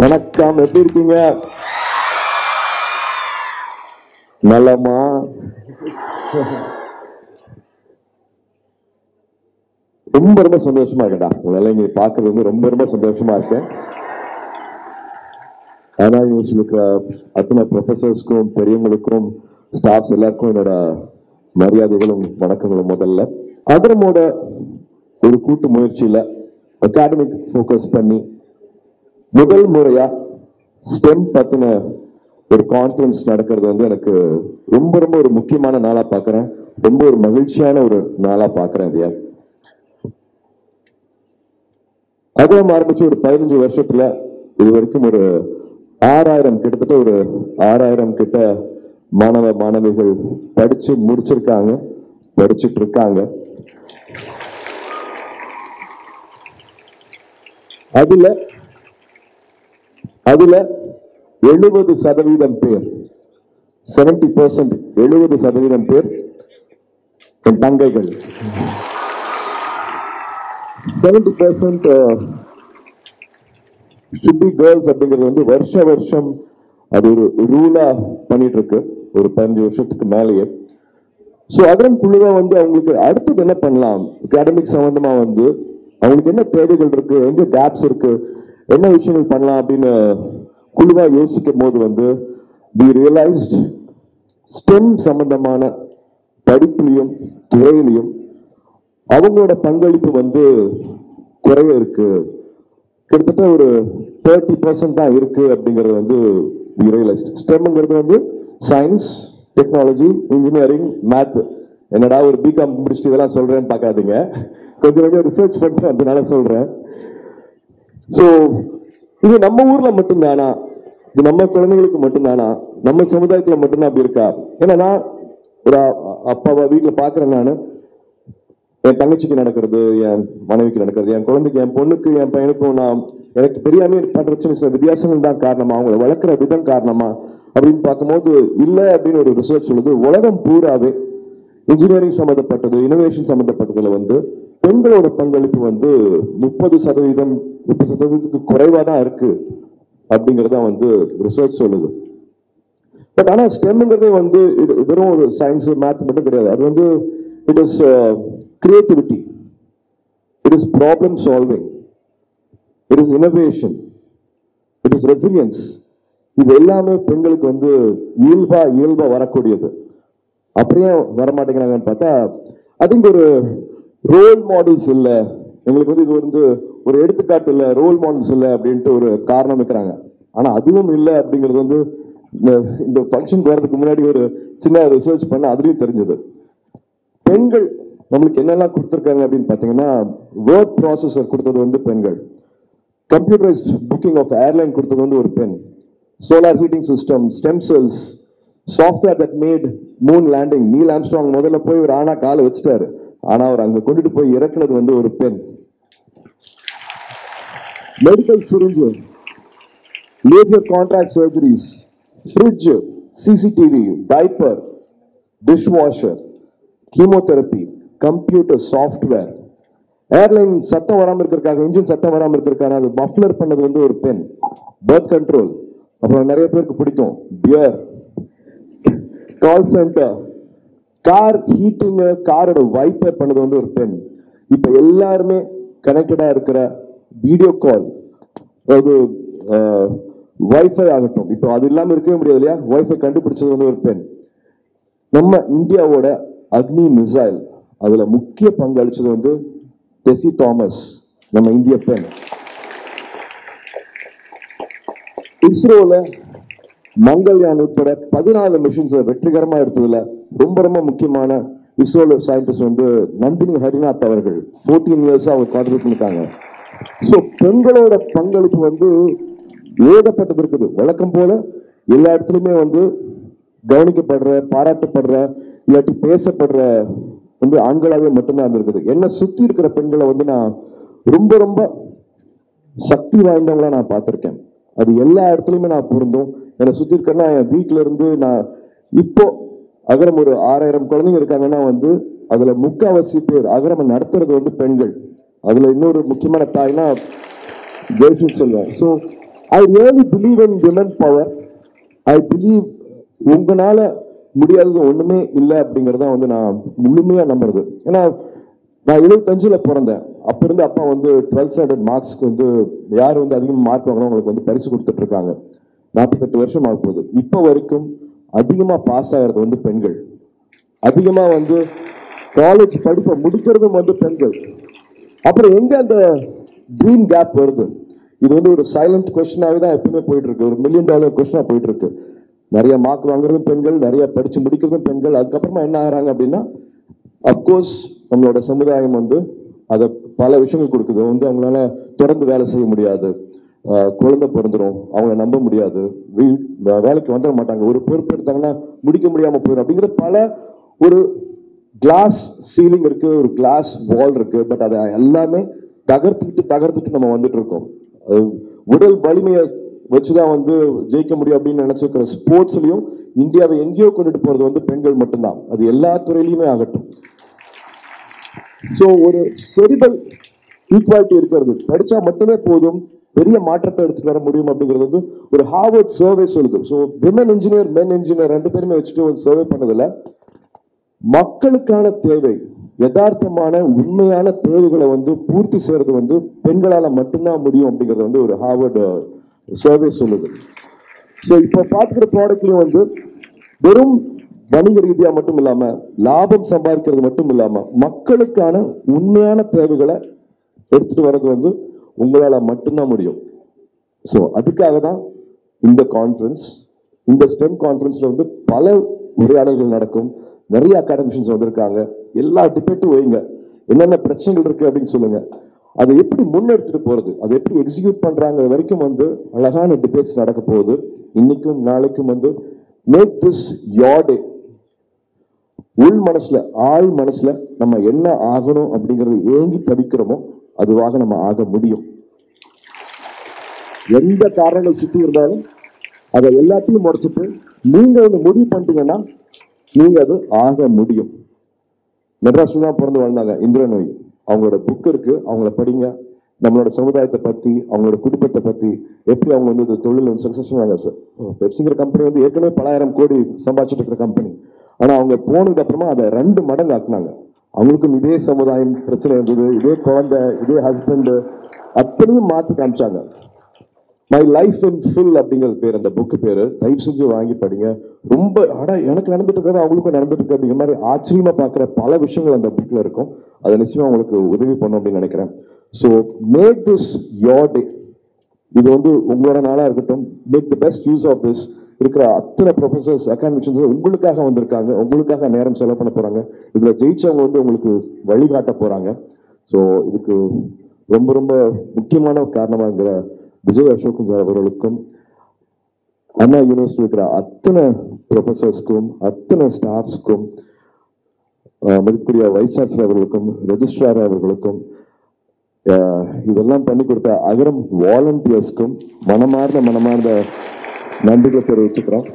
வணக்கம், எப்படி இருக்கீங்க? நலமா? ரொம்ப ரொம்ப சந்தோஷமா இருக்கடா, உங்களால இங்க பாக்குறது வந்து ரொம்ப ரொம்ப சந்தோஷமா இருக்கேன். ஆனா யூனிவர்சிட்டிக்கு அத்தனை ப்ரொஃபசர்ஸ்க்கும் பெரியவங்களுக்கும் ஸ்டாஃப்ஸ் எல்லாருக்கும் என்னோட மரியாதைகளும் வணக்கங்களும். முதல்ல அகரமோட ஒரு கூட்டு முயற்சியில அகாடமிக் ஃபோக்கஸ் பண்ணி முதல் முறையா ஸ்டெம் பத்தின ஒரு கான்ஃபரன்ஸ் நடக்கிறது வந்து எனக்கு ரொம்ப ரொம்ப ஒரு முக்கியமான நாளா பாக்குறேன். ரொம்ப ஒரு மகிழ்ச்சியான ஒரு நாளா பாக்குறேன். ஐயா, அகரம் ஆரம்பிச்சு ஒரு 15 வருஷத்துல இது வரைக்கும் ஒரு 6000 கிட்டத்தட்ட ஒரு 6000 கிட்ட மாணவ மாணவிகள் படிச்சு முடிச்சிருக்காங்க, படிச்சுட்டு இருக்காங்க. அதுல 70% பேர் 70% 70% பேர் என் தங்கைகள். 70% should be girls அப்படிங்கிறது வந்து வருஷம் அது ஒரு ரூலா பண்ணிட்டு இருக்கு ஒரு 15 வருஷத்துக்கு மேலேயே. ஸோ அகரம் குழுவா வந்து அவங்களுக்கு அடுத்தது என்ன பண்ணலாம், அகாடமிக் சம்பந்தமா வந்து அவங்களுக்கு என்ன தேவைகள் இருக்கு, எங்க கேப்ஸ் இருக்கு, என்ன விஷயங்கள் பண்ணலாம் அப்படின்னு குழுவா யோசிக்கும் போது வந்து we realized ஸ்டெம் சம்பந்தமான படிப்புலையும் துறையிலையும் அவங்களோட பங்களிப்பு வந்து குறைய இருக்கு, கிட்டத்தட்ட ஒரு 30% தான் இருக்கு அப்படிங்கிறது வந்து we realized. ஸ்டெம்ங்கிறது வந்து சயின்ஸ், டெக்னாலஜி, இன்ஜினியரிங், மேத். என்னடா ஒரு பிகாம் முடிச்சுட்டு இதெல்லாம் சொல்றேன்னு பார்க்காதீங்க, கொஞ்சம் ரிசர்ச் பண்ணிட்டு அதனால சொல்றேன். ஸோ இது நம்ம ஊர்ல மட்டும்தானா, இது நம்ம குழந்தைங்களுக்கு மட்டும்தானா, நம்ம சமுதாயத்துல மட்டும்தான் அப்படி இருக்கா? ஏன்னா நான் ஒரு அப்பாவை வீட்டுல பாக்குறேன், நான் என் தங்கச்சிக்கு நடக்கிறது, என் மனைவிக்கு நடக்கிறது, என் குழந்தைக்கு, என் பொண்ணுக்கு, என் பையனுக்கும் நான் எனக்கு தெரியாம பண்ற சில வித்தியாசங்கள் தான் காரணமா, அவங்களை வளர்க்குற விதம் காரணமா அப்படின்னு பார்க்கும்போது இல்லை அப்படின்னு ஒரு ரிசர்ச் சொல்லுது. உலகம் பூராவே இன்ஜினியரிங் சம்பந்தப்பட்டது, இனோவேஷன் சம்பந்தப்பட்டதுல வந்து பெண்களோட பங்களிப்பு வந்து 30% குறைவா தான் இருக்கு அப்படிங்கறத வந்து ரிசர்ச் சொல்லுது. பட் ஆனா ஸ்டெம்ங்கிறதே வந்து வெறும் ஒரு சயின்ஸ் மேத் மட்டும் கிடையாது. அது வந்து it is creativity, it is problem solving, it is innovation, it is resilience. இது எல்லாமே பெண்களுக்கு வந்து இயல்பா வரக்கூடியது. அப்படியே வரமாட்டேங்கிறாங்கன்னு பார்த்தா அதுக்கு ஒரு ரோல் மாடல்ஸ் இல்ல, எங்களுக்கு வந்து இது வந்து ஒரு எடுத்துக்காட்டு இல்ல, ரோல் மாடல்ஸ் இல்ல அப்படின்ட்டு ஒரு காரணம் வைக்கிறாங்க. ஆனா அதுவும் இல்லை அப்படிங்கிறது வந்து இந்த ஃபங்க்ஷன் வரதுக்கு முன்னாடி ஒரு சின்ன ரிசர்ச் பண்ண அதுலயும் தெரிஞ்சது. பெண்கள் நம்மளுக்கு என்னெல்லாம் கொடுத்துருக்காங்க அப்படின்னு பாத்தீங்கன்னா, வேர்ட் ப்ராசஸர் கொடுத்தது வந்து பெண்கள், கம்ப்யூட்டரைஸ்ட் புக்கிங் ஆஃப் ஏர்லைன் கொடுத்தது வந்து ஒரு பெண், solar heating system, stem cells, software that made moon landing. Neil Armstrong முதல்ல போய் ஒரு ஆனா காலை வச்சுட்டாரு, ஆனா அவர் அங்க கொண்டுட்டு போய் இறக்குனது வந்து ஒரு பெண். Medical syringe, laser contract surgeries, fridge, CCTV, diaper, dish washer, chemotherapy, computer software, airline சத்தம் வராம இருக்கிறதுக்காக, இன்ஜின் சத்தம் வராம இருக்கிறதுக்காக அது மஃப்ளர் பண்ணது வந்து ஒரு பெண், பர்த் கண்ட்ரோல், அப்புறம் நிறைய பேருக்கு பிடிக்கும் pier, call centre, car heating, காரோட வைப்பர் பண்ணது வந்து ஒரு பெண். இப்ப எல்லாருமே கனெக்டடா இருக்கிற வீடியோ கால், அதாவது வைஃபை ஆகட்டும், இப்போ அது இல்லாம இருக்கவே முடியாது இல்லையா, வைஃபை கண்டுபிடிச்சது வந்து ஒரு பெண். நம்ம இந்தியாவோட அக்னி மிசைல், அதுல முக்கிய பங்கு அளிச்சது வந்து டெசி தாமஸ், நம்ம இந்திய பெண். இஸ்ரோல மங்கள்யான் உட்பட 14 மிஷன்ஸ் வெற்றிகரமா எடுத்ததுல ரொம்ப ரொம்ப முக்கியமான இஸ்ரோல சயின்டிஸ்ட் வந்து நந்தினி ஹரிநாத் அவர்கள் 14 இயர்ஸா அவர் கான்ட்ரிபியூட் பண்ணிருக்காங்க. ஸோ பெண்களோட பங்களிப்பு வந்து ஏகப்பட்டது இருக்குது. வழக்கம் போல எல்லா இடத்துலயுமே வந்து கவனிக்கப்படுற, பாராட்டப்படுற, இல்லாட்டி பேசப்படுற வந்து ஆண்களாவே மட்டும்தான் இருந்திருக்குது. என்ன சுத்தி இருக்கிற பெண்களை வந்து நான் ரொம்ப ரொம்ப சக்தி வாய்ந்தவங்களா நான் பார்த்திருக்கேன். அது எல்லா இடத்துலயுமே நான் பொருந்தும். என்னை சுத்தி இருக்கிறேன்னா என் வீட்டுல இருந்து நான் இப்போ அகரம் ஒரு 6000 குழந்தைங்க இருக்காங்கன்னா வந்து அதுல முக்காவாசி பேர் அகரம் நடத்துறது வந்து பெண்கள். அதுல இன்னொரு முக்கியமான தாய்னா ஜெய்ஸ்ரீ சொல்லுவேன். So I really believe in women power. I believe உங்களால முடியாதது ஒண்ணுமே இல்லை அப்படிங்கறத வந்து நான் முழுமையா நம்புறது. ஏன்னா நான் 75ல பிறந்தேன். அப்ப இருந்து அப்பா வந்து 12th ஸ்டாண்டர்ட் மார்க்ஸ்க்கு வந்து யார் வந்து அதிகமாக மார்க் வாங்கணும் அவங்களுக்கு வந்து பரிசு கொடுத்துட்டு இருக்காங்க. 48 வருஷம் ஆக போகுது. இப்போ வரைக்கும் அதிகமா பாஸ் ஆகிறது வந்து பெண்கள், அதிகமா வந்து காலேஜ் படிப்பை முடிக்கிறதும் வந்து பெண்கள். அப்புறம் எங்க அந்த ட்ரீம் கேப் வருது? இது வந்து ஒரு சைலண்ட் கொஸ்டினாவே தான் எப்பவுமே போயிட்டு இருக்கு. ஒரு $1 மில்லியன் கொஸ்டினா போயிட்டு இருக்கு. நிறைய மார்க் வாங்குறதும் பெண்கள், நிறைய படிச்சு முடிக்கிறதும் பெண்கள். அதுக்கப்புறமா என்ன ஆகிறாங்க அப்படின்னா, அப்கோர்ஸ் நம்மளோட சமுதாயம் வந்து அதை பல விஷயங்கள் கொடுக்குது. வந்து அவங்களால தொடர்ந்து வேலை செய்ய முடியாது, குழந்தை பிறந்துடும், அவங்கள நம்ப முடியாது, வேலைக்கு வந்துட மாட்டாங்க, ஒரு பொறுப்பு எடுத்தாங்கன்னா முடிக்க முடியாம போயிடும் அப்படிங்கிற பல ஒரு கிளாஸ் சீலிங் இருக்கு, ஒரு கிளாஸ் வால் இருக்கு. பட் அதை எல்லாமே தகர்த்துட்டு நம்ம வந்துட்டு இருக்கோம். உடல் வலிமையை வச்சுதான் வந்து ஜெயிக்க முடியும் அப்படின்னு நினைச்சிருக்கிற ஸ்போர்ட்ஸ்லயும் இந்தியாவை எங்கேயோ கொண்டுட்டு போறது வந்து பெண்கள் மட்டும்தான். அது எல்லா துறையிலுமே ஆகட்டும். ஸோ ஒரு செரிபல் ஈக்குவாலிட்டி இருக்கிறது, படிச்சா மட்டுமே போதும் பெரிய மாற்றத்தை எடுத்துட்டு வர முடியும் அப்படிங்கிறது வந்து ஒரு ஹார்வர்ட் சர்வே சொல்லுது. ஸோ விமன் இன்ஜினியர் மென் இன்ஜினியர் ரெண்டு பேருமே வச்சுட்டு ஒரு சர்வே பண்ணதில்ல. மக்களுக்கான தேவை, யதார்த்தமான உண்மையான தேவைகளை வந்து பூர்த்தி செய்யறது வந்து பெண்களால மட்டும்தான் முடியும் அப்படிங்கிறது வந்து ஒரு ஹார்வர்ட் சர்வே சொல்லுது. ஸோ இப்போ பார்த்துக்கிற ப்ராடக்ட்லயும் வந்து வெறும் வணிக ரீதியா மட்டும் இல்லாம, லாபம் சம்பாதிக்கிறது மட்டும் இல்லாம, மக்களுக்கான உண்மையான தேவைகளை எடுத்துட்டு வர்றது வந்து உங்களால மட்டும்தான் முடியும். ஸோ அதுக்காக தான் இந்த கான்ஃபரன்ஸ், இந்த ஸ்டெம் கான்ஃபரன்ஸ்ல வந்து பல உரையாடல்கள் நடக்கும். நிறைய அகாடமிஷியன்ஸ் வந்திருக்காங்க. எல்லா டிபேட்டும் வைங்க, என்னென்ன பிரச்சனைகள் இருக்கு அப்படின்னு சொல்லுங்க. அதை எப்படி முன்னெடுத்துட்டு போறது, அதை எப்படி எக்ஸிக்யூட் பண்றாங்க வரைக்கும் வந்து அழகான டிபேட்ஸ் நடக்க போகுது. இன்னைக்கும் நாளைக்கும் வந்து மேக் திஸ் யோர் டே. உள் மனசுல, ஆள் மனசுல நம்ம என்ன ஆகணும் அப்படிங்கறது ஏங்கி தவிக்கிறோமோ அதுவாக நம்ம ஆக முடியும். எந்த காரணங்கள் சுற்றி இருந்தாலும் அதை எல்லாத்தையும் முறைச்சிட்டு நீங்க ஒன்று முடிவு பண்ணிட்டீங்கன்னா நீங்க அது ஆக முடியும். மெட்ராஸ்ல தான் பிறந்து வாழ்ந்தாங்க இந்திரநோய். அவங்களோட புக் இருக்கு, அவங்கள படிங்க. நம்மளோட சமுதாயத்தை பத்தி, அவங்களோட குடும்பத்தை பத்தி, எப்படி அவங்க வந்து தொழில் வந்து சக்சஸ்ஃபுல்லாக. சார் பெப்சிங்கிற கம்பெனி வந்து ஏற்கனவே பல ஆயிரம் கோடி சம்பாதிச்சுட்டு இருக்கிற கம்பெனி. ஆனா அவங்க போனதுக்கு அப்புறமா அதை 2 மடங்கு ஆக்குனாங்க. அவங்களுக்கும் இதே சமுதாயம் பிரச்சனை இருந்தது, இதே குழந்தை, இதே ஹஸ்பண்ட், அத்தனையும் மாற்றி காமிச்சாங்க. மை லைஃப் இன் ஃபுல் அப்படிங்கிறது பேர் அந்த புக்கு பேரு. தயவு செஞ்சு வாங்கி படிங்க. ரொம்ப எனக்கு நடந்துட்டு இருக்கிறது அவங்களுக்கும் நடந்துட்டு இருக்கு அப்படிங்கிற மாதிரி ஆச்சரியமா பார்க்குற பல விஷயங்கள் அந்த புக்ல இருக்கும். அதை நிச்சயமா உங்களுக்கு உதவி பண்ணும் அப்படின்னு நினைக்கிறேன். So make this your day. இது வந்து உங்களோட நாளா இருக்கட்டும். Make the best use of this. இருக்கிற அத்தனை ப்ரொஃபசர்ஸ், அகாடமிஷியன்ஸ் உங்களுக்காக வந்திருக்காங்க, உங்களுக்காக நேரம் செலவு பண்ண போறாங்க. இதுல ஜெயிச்சவங்க வந்து உங்களுக்கு வழிகாட்ட போறாங்க. ஸோ இதுக்கு ரொம்ப ரொம்ப முக்கியமான காரணமா இருக்கிற விஜய் அசோக் அவர்களுக்கும், அண்ணா யூனிவர்சிட்டி இருக்கிற அத்தனை ப்ரொஃபசர்ஸ்க்கும், அத்தனை ஸ்டாஃப்ஸ்க்கும், மதிப்புக்குரிய வைஸ் சான்சலர் அவர்களுக்கும், ரெஜிஸ்ட்ரார் அவர்களுக்கும், இதெல்லாம் பண்ணி கொடுத்த அகரம் வாலண்டியர்ஸ்க்கும் மனமார்ந்த நன்றிகளை தெரிவிச்சுக்கிறோம்.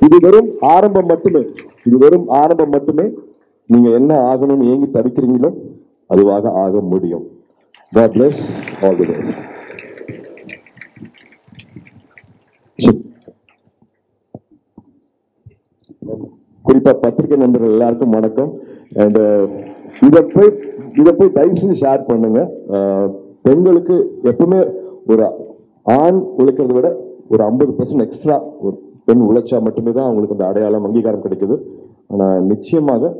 இது வெறும் ஆரம்பம் மட்டுமே, இது வெறும் ஆரம்பம் மட்டுமே. நீங்க என்ன ஆகணும்னு ஏங்கி தவிக்கிறீங்களோ அதுவாக ஆக முடியும். God bless, all the best. குறிப்பா பத்திரிகை நண்பர்கள் எல்லாருக்கும் வணக்கம். அண்ட் இதை போய் தயவு செஞ்சு ஷேர் பண்ணுங்க. பெண்களுக்கு எப்பவுமே ஒரு ஆண் உழைக்கிறத விட ஒரு 50% எக்ஸ்ட்ரா ஒரு பெண் உழைச்சா மட்டுமே தான் அவங்களுக்கு அந்த அடையாளம், அங்கீகாரம் கிடைக்குது. ஆனா நிச்சயமாக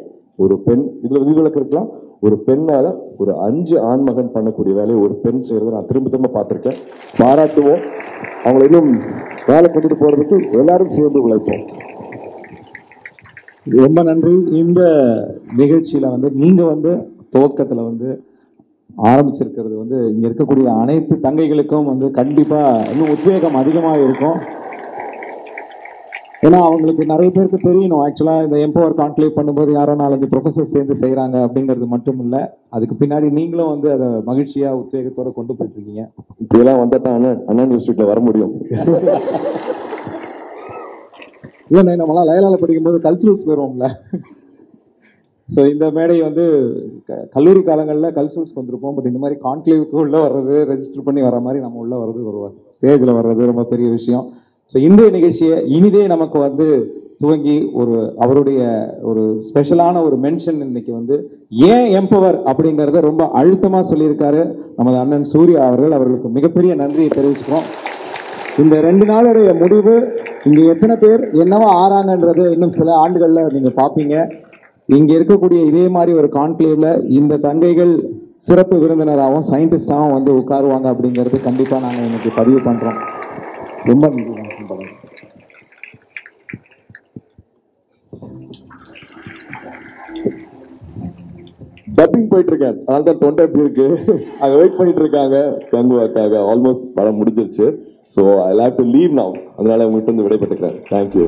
ஒரு பெண், இதுல விதிவிலக்கு இருக்கலாம், ஒரு பெண்ணால ஒரு 5 ஆண்மகன் பண்ணக்கூடிய வேலையை ஒரு பெண் செய்யறதை நான் திரும்ப பார்த்திருக்கேன். பாராட்டுவோம். அவங்களை இன்னும் வேலை கொண்டுட்டு போறதுக்கு எல்லாரும் சேர்ந்து உழைப்போம். ரொம்ப நன்றி. இந்த நிகழ்ச்சியில வந்து நீங்க வந்து துவக்கத்துல வந்து ஆரம்பிச்சிருக்கிறது வந்து இங்க இருக்கக்கூடிய அனைத்து தங்கைகளுக்கும் வந்து கண்டிப்பா இன்னும் உத்வேகம் அதிகமாக இருக்கும். ஏன்னா அவங்களுக்கு நிறைய பேருக்கு தெரியணும், ஆக்சுவலா இந்த எம்பவர் கான்க்ளேவ் பண்ணும்போது யாரோ 4-5 ப்ரொஃபசர் சேர்ந்து செய்யறாங்க அப்படிங்கிறது மட்டும் இல்ல, அதுக்கு பின்னாடி நீங்களும் வந்து அதை மகிழ்ச்சியா உத்வேகத்தோட கொண்டு போயிட்டு இருக்கீங்க. இப்படியெல்லாம் வந்தா தான் அண்ணா யூனிவர்சிட்டியில வர முடியும். இல்ல நம்மளாம் லயலால படிக்கும்போது கல்ச்சுரல்ஸ் வருவோம்ல. ஸோ இந்த மேடை வந்து கல்லூரி காலங்களில் கல்ச்சுரல்ஸ்க்கு வந்திருப்போம். பட் இந்த மாதிரி கான்க்ளேவுக்கு உள்ளே வர்றது, ரெஜிஸ்டர் பண்ணி வர மாதிரி நம்ம உள்ளே வர்றது ஒரு ஸ்டேஜில் வர்றது ரொம்ப பெரிய விஷயம். ஸோ இந்த நிகழ்ச்சியை இனிதே நமக்கு வந்து துவங்கி அவருடைய ஒரு ஸ்பெஷலான ஒரு மென்ஷன் இன்னைக்கு வந்து ஏன் எம்பவர் அப்படிங்கிறத ரொம்ப அழுத்தமாக சொல்லியிருக்காரு நமது அண்ணன் சூர்யா அவர்களுக்கு மிகப்பெரிய நன்றியை தெரிவிச்சுக்கிறோம். இந்த 2 நாளுடைய முடிவு இங்கே எத்தனை பேர் என்னவா ஆறாங்கன்றது இன்னும் சில ஆண்டுகளில் நீங்கள் பார்ப்பீங்க. இங்கே இருக்கக்கூடிய இதே மாதிரி ஒரு கான்க்ளேவ்ல இந்த தங்கைகள் சிறப்பு விருந்தினராகவும் சயின்டிஸ்டாகவும் வந்து உட்காருவாங்க அப்படிங்கிறது கண்டிப்பாக நாங்கள் இன்னைக்கு பதிவு பண்ணுறோம். ரொம்ப நன்றி. டப்பிங் போயிட்டு இருக்கேன், அதனால தான் தொண்டை எப்படி இருக்கு. அங்க வெயிட் பண்ணிட்டு இருக்காங்க கங்குவாக்காக. ஆல்மோஸ்ட் படம் முடிஞ்சிருச்சு. So I have to leave now. அதனால உங்கள்கிட்ட வந்து விடைபெற்றுக்கிறேன். தேங்க்யூ.